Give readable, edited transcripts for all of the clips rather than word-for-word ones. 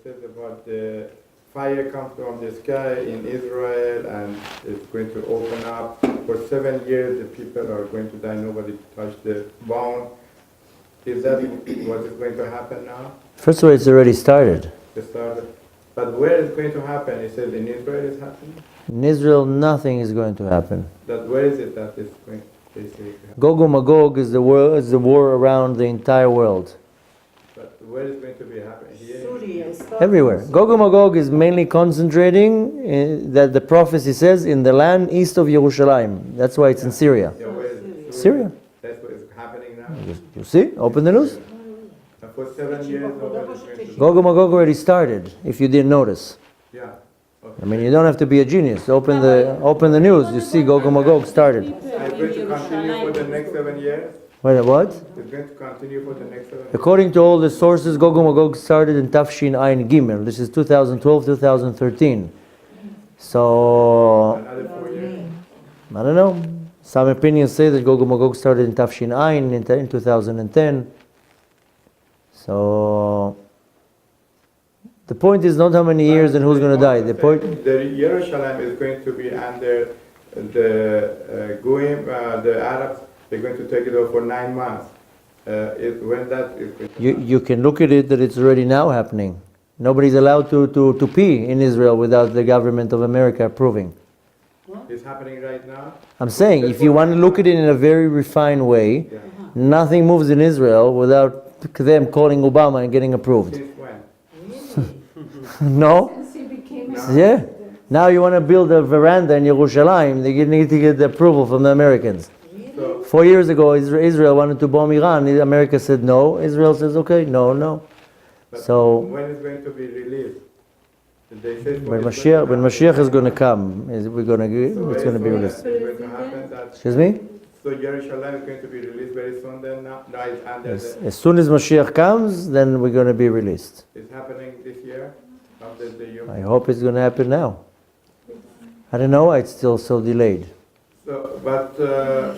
says about the fire comes from the sky in Israel and it's going to open up. For 7 years, the people are going to die. Nobody touch the bone. Is that what is going to happen now? First of all, it's already started. It started. But where is going to happen? It says in Israel it's happening? In Israel, nothing is going to happen. Where is it that it's going to happen? Gog and Magog is the war around the entire world. But where is going to be happening? Here? Everywhere. Gog and Magog is mainly concentrating, that the prophecy says, in the land east of Yerushalayim. That's why it's in Syria. Yeah, where is it? Syria. That's what is happening now? You see? Open the news. And for 7 years, nobody is going to... Gog and Magog already started, if you didn't notice. Yeah. Okay. I mean, you don't have to be a genius. Open the news. You see Gog and Magog started. It's going to continue for the next 7 years? Wait, what? It's going to continue for the next 7 years? According to all the sources, Gog and Magog started in Tafshin Ayin Gimel. This is 2012, 2013. So, Another 4 years? I don't know. Some opinions say that Gog and Magog started in Tafshin Ayin in 2010. So, the point is not how many years and who's going to die. The point. The Jerusalem is going to be under the Goyim, the Arabs. They're going to take it over for 9 months. When that is going to You can look at it that it's already now happening. Nobody's allowed to pee in Israel without the government of America approving. It's happening right now? I'm saying, if you want to look at it in a very refined way, Yeah. nothing moves in Israel without them calling Obama and getting approved. Since when? No? Yeah. Now you want to build a veranda in Yerushalayim, they need to get the approval from the Americans. So, 4 years ago, Israel wanted to bomb Iran. America said no. Israel says, okay, no. but So, when is going to be released? They say when Mashiach is going to come, it's going to be released. It's going to happen that, Excuse me? so Jerusalem is going to be released very soon then now? No, it's under As soon as Mashiach comes, then we're going to be released. It's happening this year? After the Yom? I hope it's going to happen now. I don't know why it's still so delayed. So, but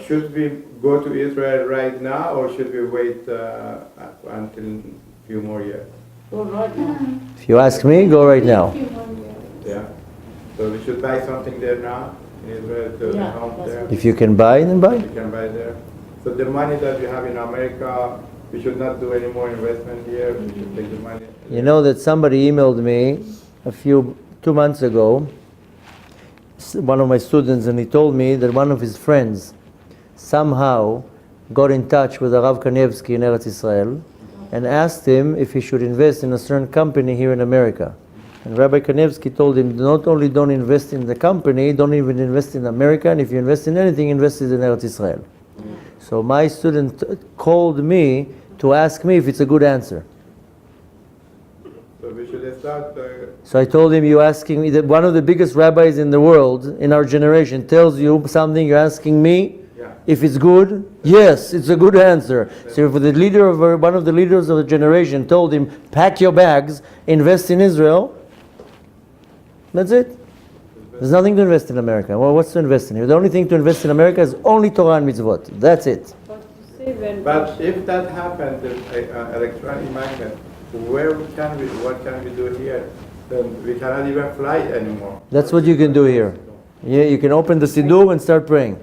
should we go to Israel right now or should we wait until a few more years? If you ask me, go right now. Yeah. So we should buy something there now in Israel to home there. If you can buy, then buy. We can buy there. So the money that we have in America, we should not do any more investment here. We should take the money. You know that somebody emailed me 2 months ago, one of my students, and he told me that one of his friends somehow got in touch with Rav Kanievsky in Eretz Israel and asked him if he should invest in a certain company here in America. And Rabbi Kanievsky told him, not only don't invest in the company, don't even invest in America, and if you invest in anything, invest it in Eretz Israel. So my student called me to ask me if it's a good answer. So we should start. So I told him, you're asking me, that one of the biggest rabbis in the world, in our generation, tells you something, you're asking me if it's good. Yes, it's a good answer. So if the leader of one of the leaders of the generation told him, pack your bags, invest in Israel, that's it. There's nothing to invest in America. Well, what's to invest in here? The only thing to invest in America is only Torah and mitzvot. That's it. But if that happens, the electronic magnet, what can we do here? Then we cannot even fly anymore. That's what you can do here. Yeah, you can open the Siddur and start praying.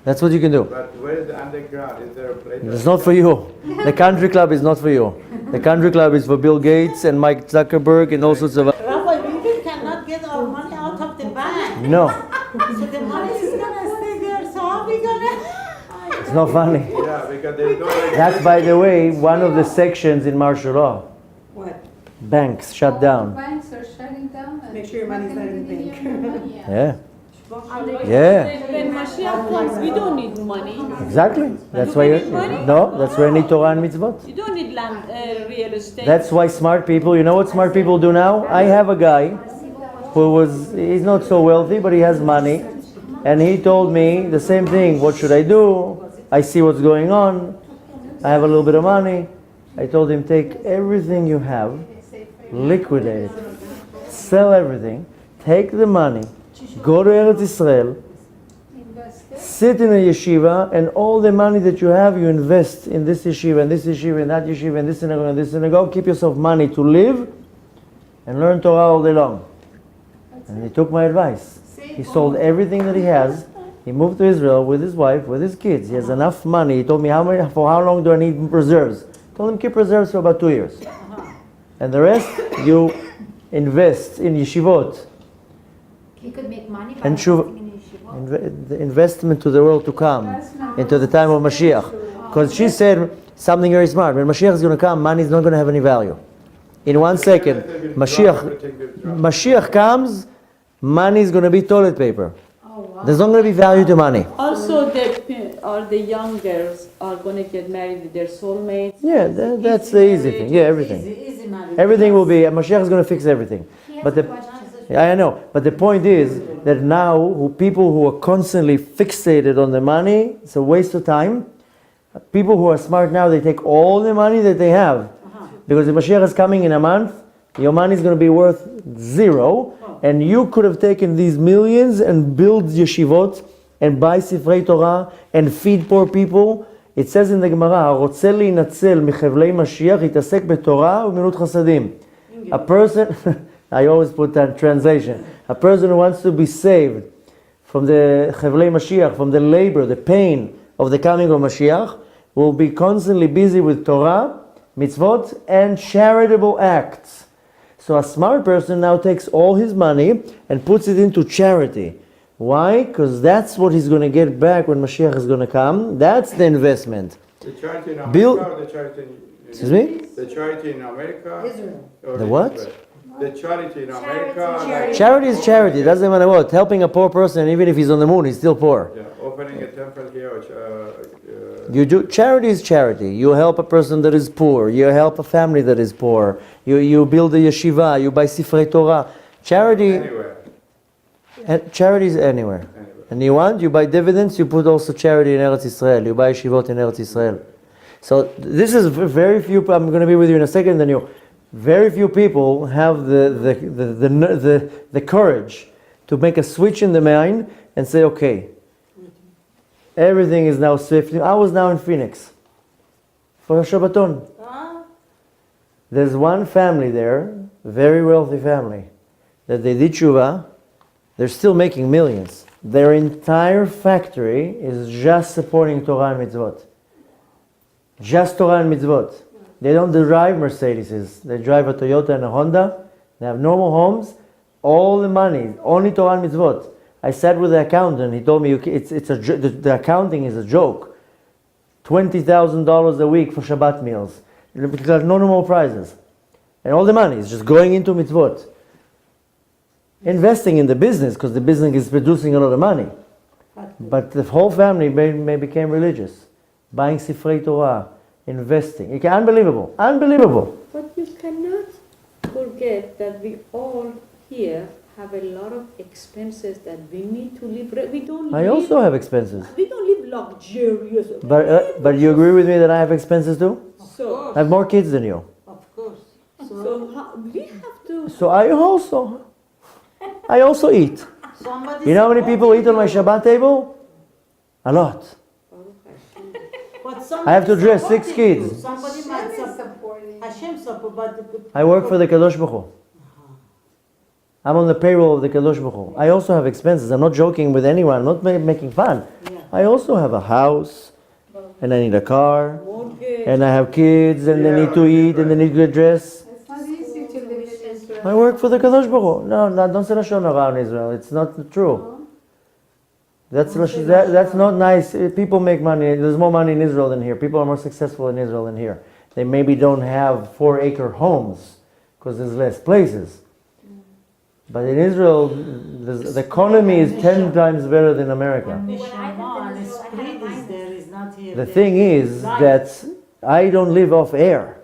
That's what you can do. But where is the underground? Is there a place? It's not for you. The country club is not for you. The country club is for Bill Gates and Mike Zuckerberg and all sorts of... Rabbi, we cannot get our money out of the bank. No. So the money is going to stay there, so how are we going to... It's not funny. Yeah, because there's no... That's, by the way, one of the sections in martial law. What? Banks shut down. Banks are shutting down. And Make sure your money's not in the bank. Yeah. Yeah. When Mashiach comes, we don't need money. Exactly. That's why you... No, that's why you need Torah and mitzvot. You don't need land, real estate. That's why smart people... You know what smart people do now? I have a guy who he's not so wealthy, but he has money. And he told me the same thing. What should I do? I see what's going on. I have a little bit of money. I told him, take everything you have, liquidate it, sell everything, take the money, go to Eretz Israel, sit in a yeshiva, and all the money that you have, you invest in this yeshiva, and this yeshiva, and that yeshiva, and this synagogue, and this synagogue. Keep yourself money to live, and learn Torah all day long. And he took my advice. He sold everything that he has. He moved to Israel with his wife, with his kids. He has enough money. He told me, for how long do I need reserves? I told him, keep reserves for about 2 years. And the rest, you invest in yeshivot. He could make money by And investing in yeshiva. The investment to the world to come, into the time of Mashiach. Because she said something very smart. When Mashiach is going to come, money is not going to have any value. In 1 second, Mashiach comes, money is going to be toilet paper. There's not going to be value to money. Also, the young girls are going to get married with their soulmates. Yeah, that's the easy thing. Yeah, everything. Easy marriage. Everything will be, Mashiach is going to fix everything. He has But a the, question. yeah, I know. But the point is that now, people who are constantly fixated on the money, it's a waste of time. People who are smart now, they take all the money that they have. Because the Mashiach is coming in a month, your money is going to be worth 0. And you could have taken these millions and build yeshivot and buy sifrei Torah and feed poor people. It says in the Gemara, "הרוצה להינצל מחבלי משיח יתעסק בתורה ובמילות חסדים." A person, I always put that translation, a person who wants to be saved from the חבלי Mashiach, from the labor, the pain of the coming of Mashiach, will be constantly busy with Torah, mitzvot, and charitable acts. So a smart person now takes all his money and puts it into charity. Why? Because that's what he's going to get back when Mashiach is going to come. That's the investment. The charity in America Bill- or the charity in Excuse me? The charity in America? Israel. or The in what? Israel? The charity in America. Charity. Charity is charity. It doesn't matter what. Helping a poor person, even if he's on the moon, he's still poor. Yeah, opening a temple here. You do charity is charity. You help a person that is poor. You help a family that is poor. You build a yeshiva. You buy sifrei Torah. Charity, Anywhere. charity is anywhere. And you buy dividends. You put also charity in Eretz Israel. You buy yeshivot in Eretz Israel. So this is very few. I'm going to be with you in a second. Then you, very few people have the courage to make a switch in the mind and say, okay. Everything is now swift. I was now in Phoenix for a Shabbaton. There's one family there, very wealthy family, that they did tshuva. They're still making millions. Their entire factory is just supporting Torah and mitzvot. Just Torah and mitzvot. They don't drive Mercedes. They drive a Toyota and a Honda. They have normal homes. All the money, only Torah and mitzvot. I sat with the accountant. He told me the accounting is a joke. $20,000 a week for Shabbat meals. Because no normal prizes. And all the money is just going into mitzvot. Investing in the business, because the business is producing a lot of money. But the whole family became religious. Buying Sifrei Torah, investing. Unbelievable. Unbelievable. But you cannot forget that we all here have a lot of expenses that we need to live. We don't. I also have expenses. We don't live luxurious. But you agree with me that I have expenses too? So, I have more kids than you. Of course. we have to. So I also eat. Somebody You know how many people eat on my supporting Shabbat table? A lot. you. But I have to somebody dress 6 supporting you. kids. Somebody might Hashem is support. supporting. Hashem support, but I work for the Kadosh Baruch Hu. I'm on the payroll of the Kadosh Baruch Hu. I also have expenses. I'm not joking with anyone. I'm not making fun. Yeah. I also have a house, and I need a car, Mortgage. and I have kids, and they need to eat, and they need to get dressed. It's not easy to live in Israel. I work for the Kadosh Baruch Hu. No, don't say Lashon Hara in Israel. It's not true. That's not nice. People make money. There's more money in Israel than here. People are more successful in Israel than here. They maybe don't have 4-acre homes because there's less places. But in Israel, the economy is 10 times better than America. Neshama and spirit is there, is not here. The thing is that I don't live off air.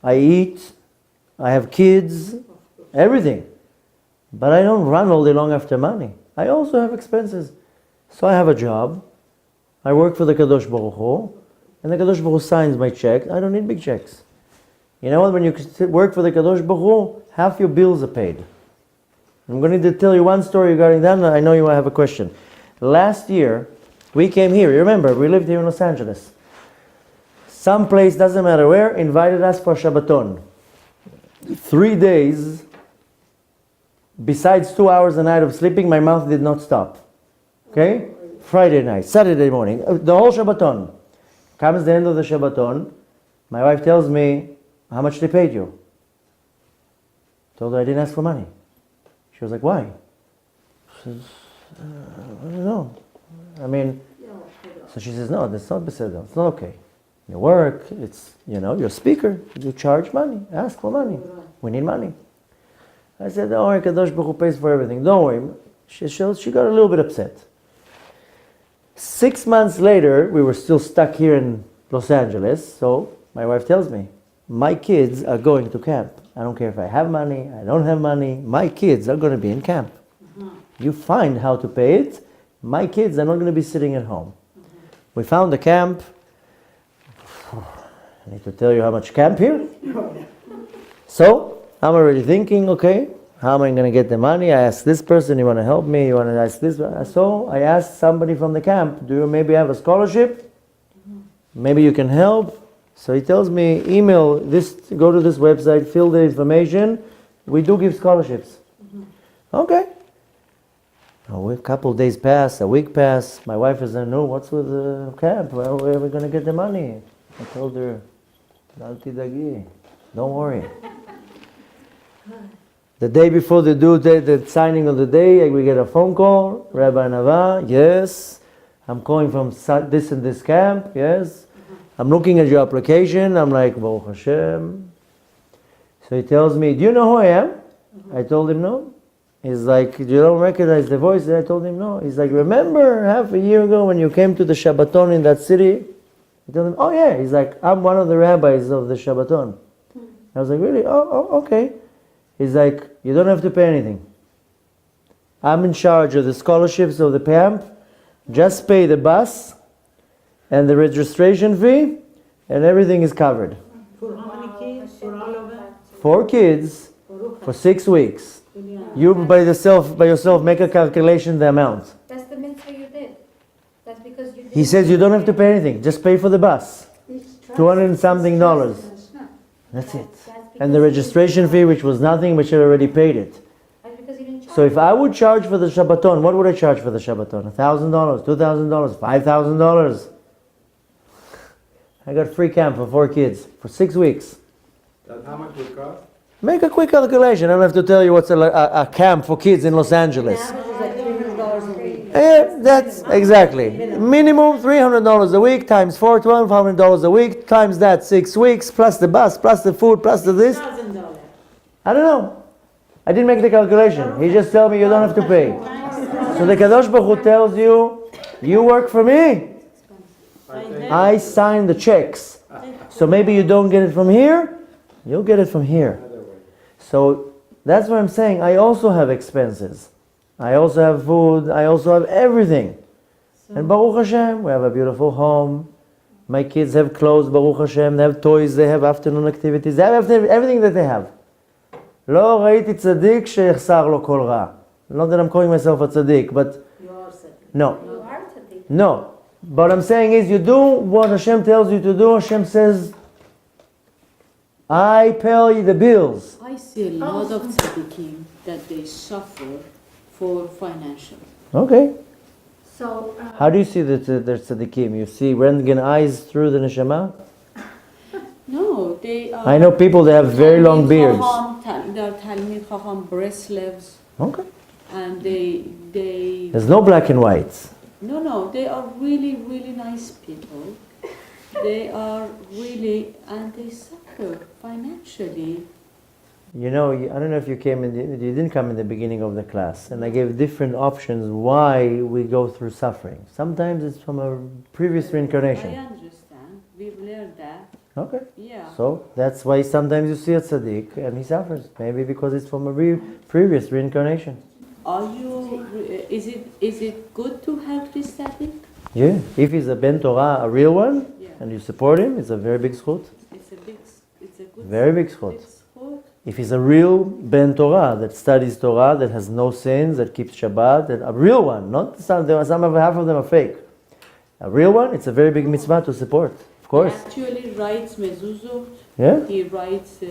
I eat, I have kids, everything. But I don't run all day long after money. I also have expenses. So I have a job. I work for the Kadosh Baruch Hu, and the Kadosh Baruch Hu signs my check. I don't need big checks. You know what? When you work for the Kadosh Baruch Hu, half your bills are paid. I'm going to tell you one story regarding that, and I know you have a question. Last year, we came here. You remember, we lived here in Los Angeles. Some place, doesn't matter where, invited us for Shabbaton. 3 days besides 2 hours a night of sleeping, my mouth did not stop. Okay? Friday night, Saturday morning, the whole Shabbaton. Comes the end of the Shabbaton, my wife tells me, how much they paid you? Told her I didn't ask for money. She was like, why? She says, I don't know. I mean, so she says, no, that's not beseder. It's not okay. You work, it's, you're a speaker. You charge money. Ask for money. We need money. I said, don't worry, Kadosh Baruch Hu pays for everything. Don't worry. She got a little bit upset. 6 months later, we were still stuck here in Los Angeles, so my wife tells me, my kids are going to camp. I don't care if I have money, I don't have money, my kids are going to be in camp. You find how to pay it, my kids are not going to be sitting at home. We found a camp. I need to tell you how much camp here. So, I'm already thinking, okay, how am I going to get the money? I asked this person, you want to help me? You want to ask this? So I asked somebody from the camp, do you maybe have a scholarship? Maybe you can help. So he tells me, email this, go to this website, fill the information. We do give scholarships. Okay. A couple of days pass, a week pass. My wife is like, no, what's with the camp? Well, where are we going to get the money? I told her, Al tidagi, don't worry. The day before the due date, the signing of the day, we get a phone call. Rabbi Anava, yes. I'm calling from this and this camp, yes. I'm looking at your application. I'm like, Baruch Hashem. So he tells me, do you know who I am? I told him no. He's like, you don't recognize the voice? And I told him no. He's like, remember half a year ago when you came to the Shabbaton in that city? I told him, oh yeah. He's like, I'm one of the rabbis of the Shabbaton. I was like, really? Oh, okay. He's like, you don't have to pay anything. I'm in charge of the scholarships of the camp. Just pay the bus and the registration fee, and everything is covered. For how many kids? For all of them? 4 kids for 6 weeks. You by yourself make a calculation the amount. That's the mitzvah you did. That's because you did. He says you don't have to pay anything. Just pay for the bus. $200 and something. That's it. And the registration fee, which was nothing, we should already paid it. That's because you didn't charge. So if I would charge for the Shabbaton, what would I charge for the Shabbaton? $1,000, $2,000, $5,000? I got free camp for 4 kids for 6 weeks. That's how much it cost? Make a quick calculation. I don't have to tell you what's a camp for kids in Los Angeles. Yeah, that's exactly. Minimum $300 a week times 4, $1,200 a week times that 6 weeks plus the bus, plus the food, plus the this. $1,000. I don't know. I didn't make the calculation. He just told me you don't have to pay. So the Kadosh Baruch Hu tells you, you work for me. I sign the checks. So maybe you don't get it from here, you'll get it from here. So that's what I'm saying. I also have expenses. I also have food. I also have everything. And Baruch Hashem, we have a beautiful home. My kids have clothes, Baruch Hashem. They have toys. They have afternoon activities. They have everything that they have. לא ראיתי צדיק שיחסר לו כל רע. Not that I'm calling myself a tzaddik, but You are tzaddik. no. You are tzaddik. No. But I'm saying is you do what Hashem tells you to do. Hashem says, I pay the bills. I see a lot of tzaddikim that they suffer for financial. Okay. So, How do you see that they're tzaddikim? You see Rentgen eyes through the neshama? No, they are. I know people that have very long beards. They are Talmid Chacham Breslevs, Okay. and they. There's no black and white. No, they are really, really nice people. They are really, and they suffer financially. You know, I don't know if you you didn't come in the beginning of the class, and I gave different options why we go through suffering. Sometimes it's from a previous I reincarnation. understand. We've learned that. Okay. Yeah. So that's why sometimes you see a tzaddik and he suffers. Maybe because it's from a previous reincarnation. Are you? Is it good to help this tzaddik? Yeah. If he's a ben Torah, a real one, Yeah. and you support him, it's a very big schut. It's a good. Very big schut. Big schut. If he's a real ben Torah that studies Torah, that has no sins, that keeps Shabbat, a real one, not some half of them are fake. A real one, it's a very big mitzvah to support, of course. He actually writes mezuzot. Yeah. He writes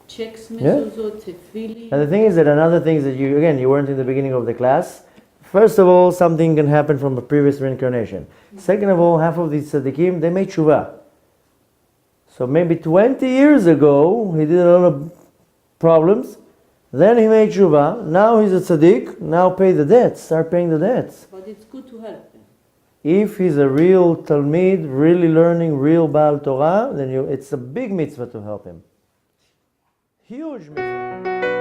checks Yeah. mezuzot, tefillin. And the thing is that another thing is that you weren't in the beginning of the class. First of all, something can happen from a previous reincarnation. Second of all, half of these tzaddikim, they made tshuva. So maybe 20 years ago, he did a lot of problems. Then he made tshuva. Now he's a tzaddik. Now pay the debts. Start paying the debts. But it's good to help them. If he's a real Talmid, really learning, real Baal Torah, then it's a big mitzvah to help him. Huge mitzvah.